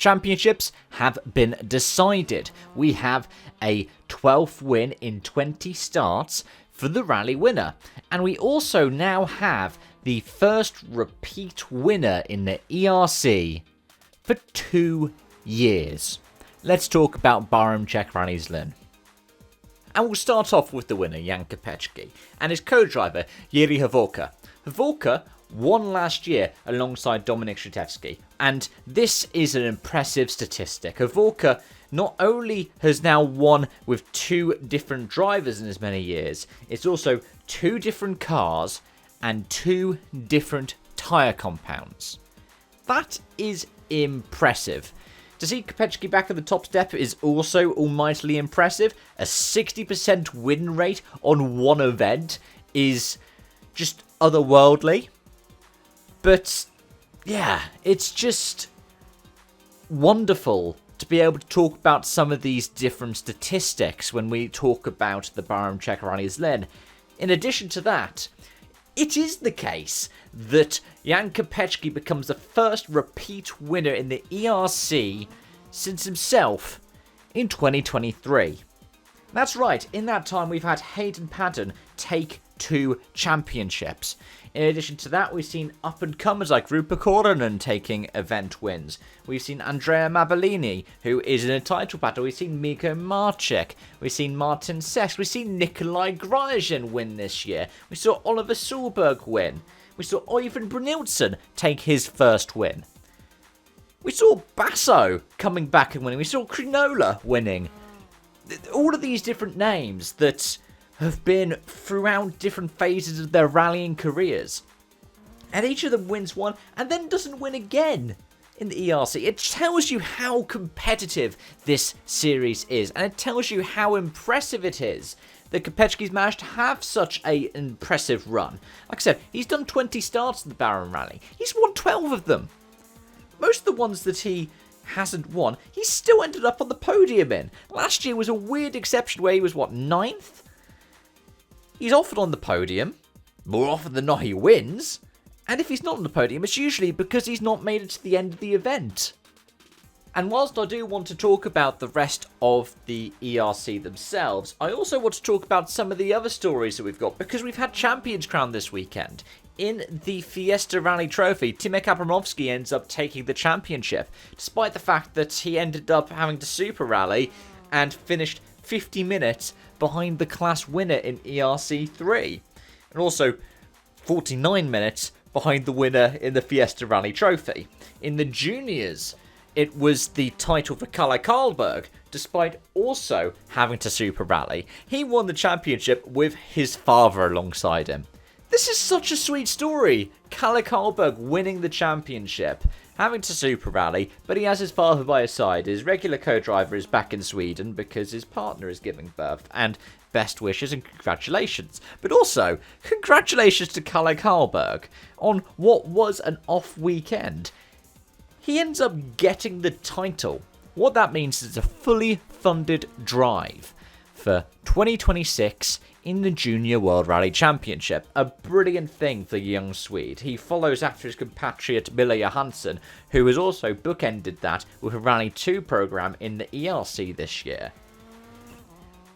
championships have been decided. We have a 12th win in 20 starts for the rally winner. And we also now have the first repeat winner in the ERC for 2 years. Let's talk about Barum Czech Rally Zlín. And we'll start off with the winner, Jan Kopečky, and his co-driver, Jiří Hovorka. Hovorka won last year alongside Dominik Štětský, and this is an impressive statistic. Hovorka not only has now won with 2 different drivers in as many years, it's also 2 different cars and 2 different tyre compounds. That is impressive. To see Kopečky back at the top step is also almightily impressive. A 60% win rate on one event is just otherworldly. But yeah, it's just wonderful to be able to talk about some of these different statistics when we talk about the Barum Czech Rally Zlín. In addition to that, it is the case that Jan Kopečky becomes the first repeat winner in the ERC since himself in 2023. That's right, in that time we've had Hayden Paddon take 2 championships. In addition to that, we've seen up-and-comers like Rupa Korhonen taking event wins. We've seen Andrea Mabellini, who is in a title battle. We've seen Miko Marcek. We've seen Martin Sess. We've seen Nikolai Gryasin win this year. We saw Oliver Solberg win. We saw Oyvind Brynildsen take his first win. We saw Basso coming back and winning. We saw Crinola winning. All of these different names that have been throughout different phases of their rallying careers. And each of them wins one and then doesn't win again in the ERC. It tells you how competitive this series is, and it tells you how impressive it is that Kopečky's managed to have such an impressive run. Like I said, he's done 20 starts in the Barum Rally. He's won 12 of them. Most of the ones that he hasn't won, he still ended up on the podium in. Last year was a weird exception where he was, 9th? He's often on the podium. More often than not, he wins. And if he's not on the podium, it's usually because he's not made it to the end of the event. And whilst I do want to talk about the rest of the ERC themselves, I also want to talk about some of the other stories that we've got, because we've had champions crowned this weekend. In the Fiesta Rally Trophy, Timek Abramovsky ends up taking the championship, despite the fact that he ended up having to super rally and finished 50 minutes behind the class winner in ERC 3, and also 49 minutes behind the winner in the Fiesta Rally Trophy. In the juniors, it was the title for Kalle Karlberg, despite also having to super rally. He won the championship with his father alongside him. This is such a sweet story. Kalle Karlberg winning the championship, having to super rally, but he has his father by his side. His regular co-driver is back in Sweden because his partner is giving birth, and best wishes and congratulations. But also, congratulations to Kalle Karlberg on what was an off weekend. He ends up getting the title. What that means is a fully funded drive for 2026 in the Junior World Rally Championship. A brilliant thing for the young Swede. He follows after his compatriot Mille Johansson, who has also bookended that with a Rally 2 program in the ERC this year.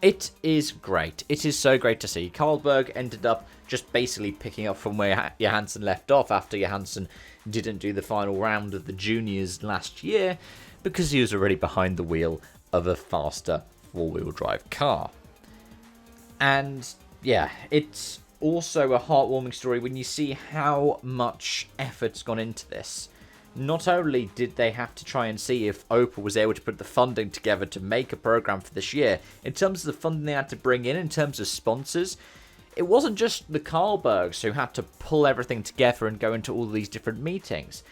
It is great. It is so great to see. Karlberg ended up just basically picking up from where Johansson left off after Johansson didn't do the final round of the juniors last year because he was already behind the wheel of a faster four-wheel drive car. And yeah, it's also a heartwarming story when you see how much effort's gone into this. Not only did they have to try and see if Opel was able to put the funding together to make a program for this year, in terms of the funding they had to bring in terms of sponsors, it wasn't just the Karlbergs who had to pull everything together and go into all these different meetings.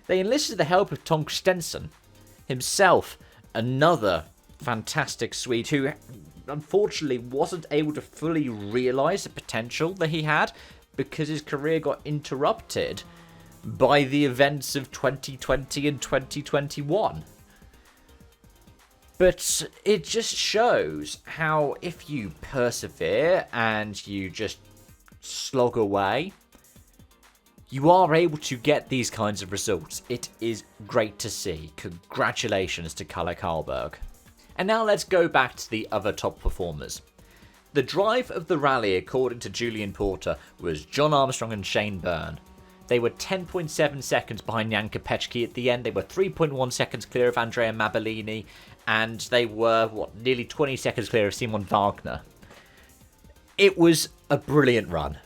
They enlisted the help of Tom Christensen, himself another fantastic Swede who unfortunately wasn't able to fully realise the potential that he had because his career got interrupted by the events of 2020 and 2021. But it just shows how if you persevere and you just slog away, you are able to get these kinds of results. It is great to see. Congratulations to Kalle Karlberg. And now let's go back to the other top performers. The drive of the rally, according to Julian Porter, was John Armstrong and Shane Byrne. They were 10.7 seconds behind Jan Kopecki at the end. They were 3.1 seconds clear of Andrea Mabellini. And they were, nearly 20 seconds clear of Simon Wagner. It was a brilliant run.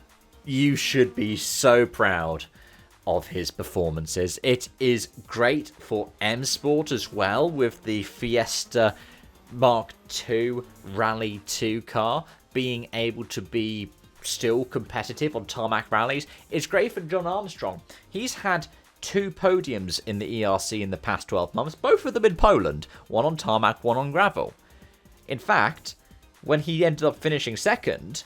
You should be so proud of his performances. It is great for M Sport as well, with the Fiesta Mark II Rally 2 car being able to be still competitive on tarmac rallies. It's great for John Armstrong. He's had 2 podiums in the ERC in the past 12 months, both of them in Poland, one on tarmac, one on gravel. In fact, when he ended up finishing second,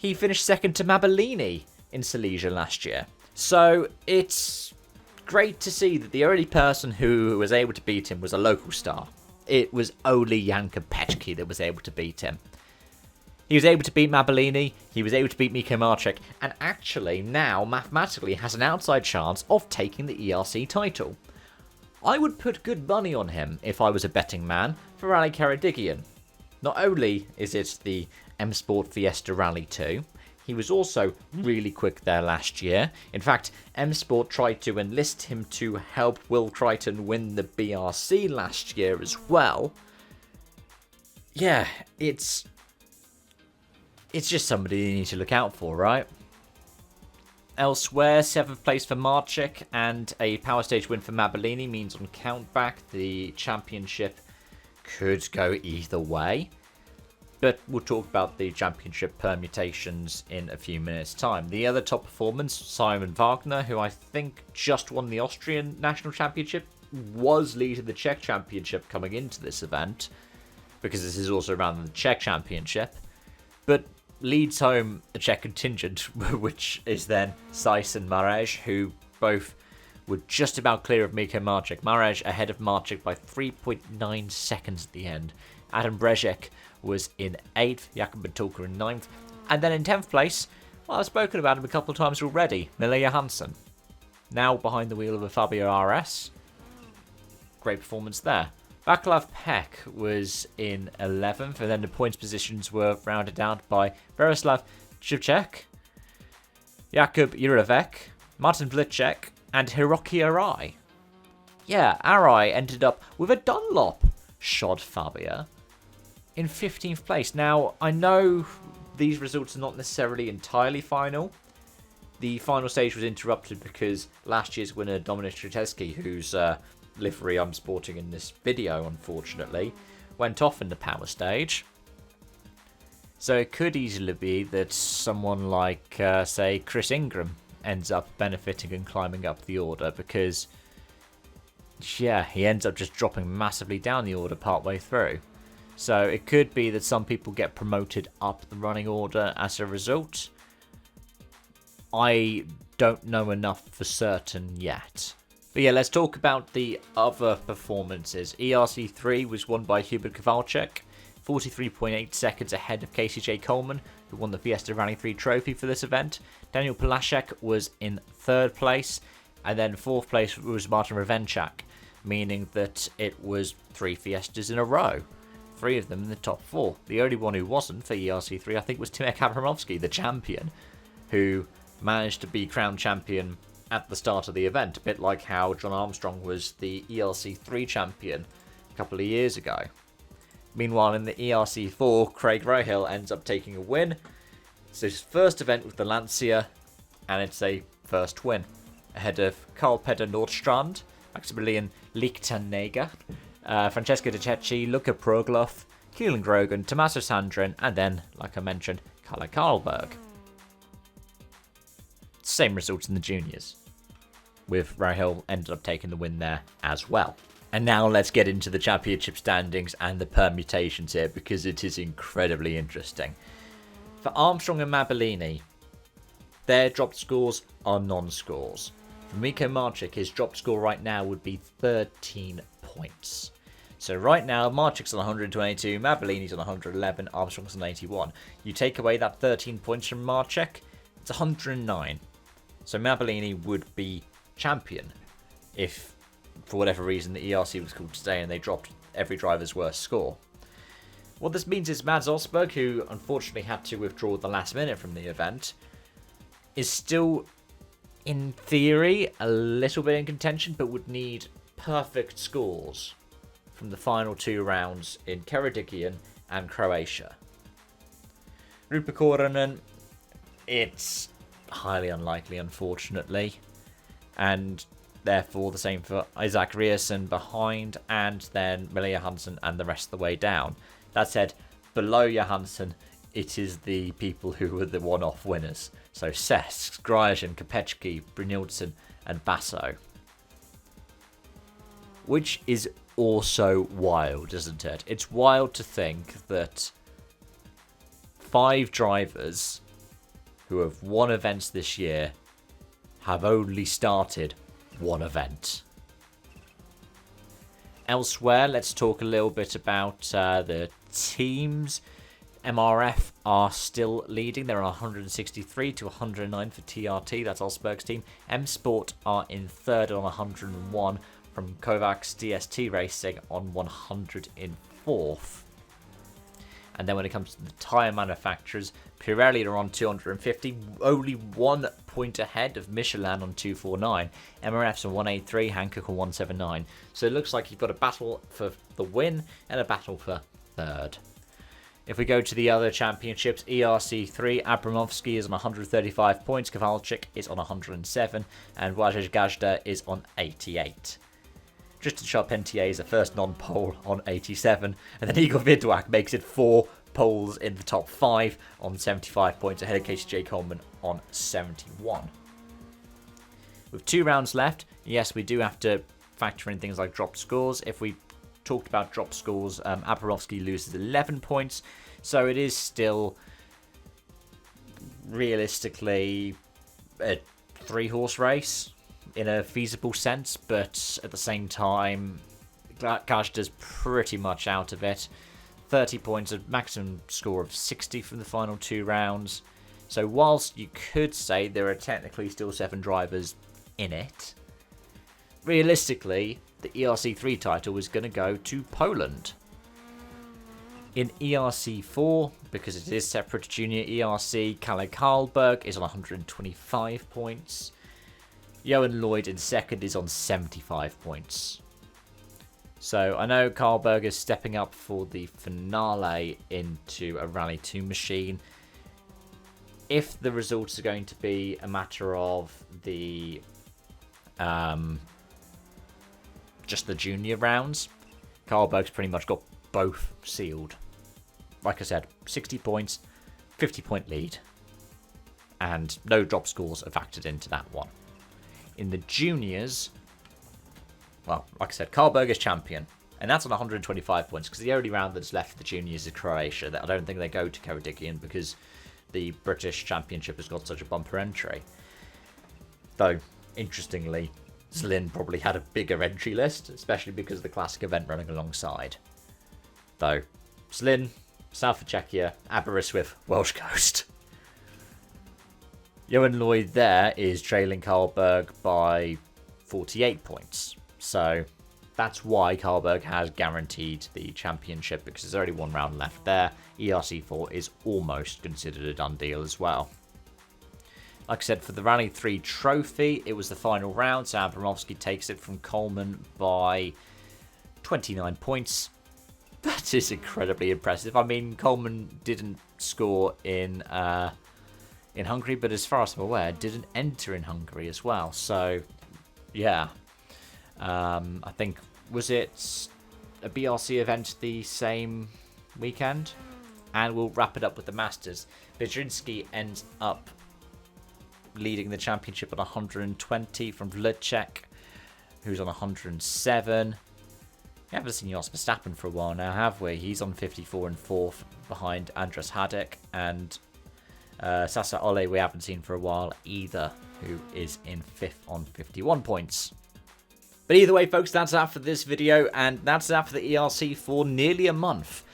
he finished second to Mabellini in Silesia last year. So it's great to see that the only person who was able to beat him was a local star. It was only Jan Kopecki that was able to beat him. He was able to beat Mabellini, he was able to beat Miko Marczyk, and actually now mathematically has an outside chance of taking the ERC title. I would put good money on him if I was a betting man for Rally Ceredigion. Not only is it the M Sport Fiesta Rally 2, he was also really quick there last year. In fact, M Sport tried to enlist him to help Will Crichton win the BRC last year as well. Yeah, it's just somebody you need to look out for, right? Elsewhere, 7th place for Marczyk and a power stage win for Mabellini means on countback the championship could go either way. But we'll talk about the championship permutations in a few minutes' time. The other top performance, Simon Wagner, who I think just won the Austrian National Championship, was leading the Czech Championship coming into this event, because this is also around the Czech Championship, but leads home a Czech contingent, which is then Seiss and Marej, who both were just about clear of Miko Marczyk. Marej ahead of Marczyk by 3.9 seconds at the end. Adam Brezek was in 8th, Jakub Batulka in 9th, and then in 10th place, well, I've spoken about him a couple of times already, Mille Johansson. Now behind the wheel of a Fabio RS. Great performance there. Václav Peck was in 11th, and then the points positions were rounded out by Berislav Ševčík, Jakub Juravec, Martin Vlicek, and Hiroki Arai. Yeah, Arai ended up with a Dunlop Shod Fabia in 15th place. Now, I know these results are not necessarily entirely final. The final stage was interrupted because last year's winner, Dominik Strzelecki, whose livery I'm sporting in this video, unfortunately, went off in the power stage. So it could easily be that someone like, say, Chris Ingram ends up benefiting and climbing up the order because, yeah, he ends up just dropping massively down the order partway through. So it could be that some people get promoted up the running order as a result. I don't know enough for certain yet. But yeah, let's talk about the other performances. ERC3 was won by Hubert Kowalczyk, 43.8 seconds ahead of Casey J. Coleman, who won the Fiesta Rally 3 trophy for this event. Daniel Polaszek was in 3rd place, and then 4th place was Martin Ravenchak, meaning that it was 3 Fiestas in a row. 3 of them in the top 4. The only one who wasn't for ERC3, I think, was Timek Abramovsky, the champion, who managed to be crowned champion at the start of the event, a bit like how John Armstrong was the ERC3 champion a couple of years ago. Meanwhile, in the ERC4, Craig Rohill ends up taking a win. It's his first event with the Lancia, and it's a first win, ahead of Carl Peder Nordstrand, Maximilian Lichtenegger, Francesco De Cecchi, Luca Progloff, Keelan Grogan, Tommaso Sandrin, and then, like I mentioned, Kalle Karlberg. Same results in the juniors, with Rohill ended up taking the win there as well. And now let's get into the championship standings and the permutations here, because it is incredibly interesting. For Armstrong and Mabellini, their dropped scores are non-scores. For Miko Marczyk, his dropped score right now would be 13 points. So right now, Marczyk's on 122, Mabellini's on 111, Armstrong's on 81. You take away that 13 points from Marczyk, it's 109. So Mabellini would be champion if, for whatever reason, the ERC was called today and they dropped every driver's worst score. What this means is Mads Osberg, who unfortunately had to withdraw at the last minute from the event, is still, in theory, a little bit in contention, but would need perfect scores from the final 2 rounds in Karadzic and Croatia. Rupa Korhonen, it's highly unlikely, unfortunately, and therefore the same for Isaac Riasen behind, and then Mille Johansson and the rest of the way down. That said, below Johansson, it is the people who were the one-off winners. So Cesc, Gryajan, Kopecki, Brynildsen and Basso. Which is also wild, isn't it? It's wild to think that 5 drivers who have won events this year have only started 1 event. Elsewhere, let's talk a little bit about the teams. MRF are still leading. They're on 163 to 109 for TRT. That's Osberg's team. M Sport are in third on 101 from Kovacs DST Racing on 100 in fourth. And then when it comes to the tyre manufacturers, Pirelli are on 250, only 1 point ahead of Michelin on 249. MRF's on 183, Hankook on 179. So it looks like you've got a battle for the win and a battle for third. If we go to the other championships, ERC3, Abramovsky is on 135 points, Kowalczyk is on 107, and Wojciech Gazda is on 88. Tristan Charpentier is the first non-pole on 87, and then Igor Vidwak makes it 4 poles in the top 5 on 75 points, ahead of Casey J. Coleman on 71. With 2 rounds left, yes, we do have to factor in things like dropped scores. If we talked about drop scores, Abramovsky loses 11 points, so it is still realistically a 3-horse race in a feasible sense, but at the same time, Gazda's pretty much out of it. 30 points, a maximum score of 60 from the final 2 rounds. So whilst you could say there are technically still 7 drivers in it, realistically, the ERC3 title is going to go to Poland. In ERC4, because it is separate to Junior ERC, Kalle Karlberg is on 125 points. Johan Lloyd in second is on 75 points. So I know Karlberg is stepping up for the finale into a Rally 2 machine. If the results are going to be a matter of the just the junior rounds, Karlberg's pretty much got both sealed. Like I said, 60 points, 50-point lead, and no drop scores are factored into that one. In the juniors, well, like I said, Karlberg is champion, and that's on 125 points, because the only round that's left for the juniors is Croatia. I don't think they go to Karadzic because the British Championship has got such a bumper entry. Though, interestingly, Zlín probably had a bigger entry list, especially because of the classic event running alongside. Though, Zlín, south of Czechia, Aberystwyth, Welsh Coast. Johan Lloyd there is trailing Karlberg by 48 points. So that's why Karlberg has guaranteed the championship, because there's only 1 round left there. ERC4 is almost considered a done deal as well. Like I said, for the Rally 3 trophy, it was the final round, so Abramovsky takes it from Coleman by 29 points. That is incredibly impressive. I mean, Coleman didn't score in Hungary, but as far as I'm aware, didn't enter in Hungary as well. So, yeah. I think, was it a BRC event the same weekend? And we'll wrap it up with the Masters. Bedrzynski ends up leading the championship at 120 from Vlček, who's on 107. We haven't seen Jos Verstappen for a while now, have we? He's on 54 and 4th behind Andras Hadek, and Sasa Ole we haven't seen for a while either, who is in 5th on 51 points. But either way, folks, that's that for this video, and that's that for the ERC for nearly a month.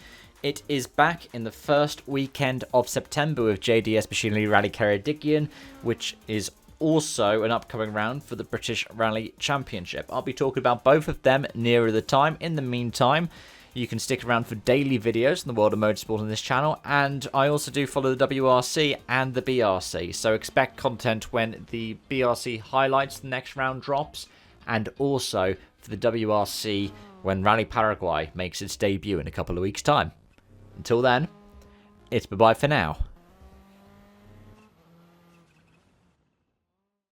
It is back in the first weekend of September with JDS Machinery Rally Karadzic, which is also an upcoming round for the British Rally Championship. I'll be talking about both of them nearer the time. In the meantime, you can stick around for daily videos in the world of motorsport on this channel, and I also do follow the WRC and the BRC, so expect content when the BRC highlights the next round drops, and also for the WRC when Rally Paraguay makes its debut in a couple of weeks' time. Until then, it's bye-bye for now.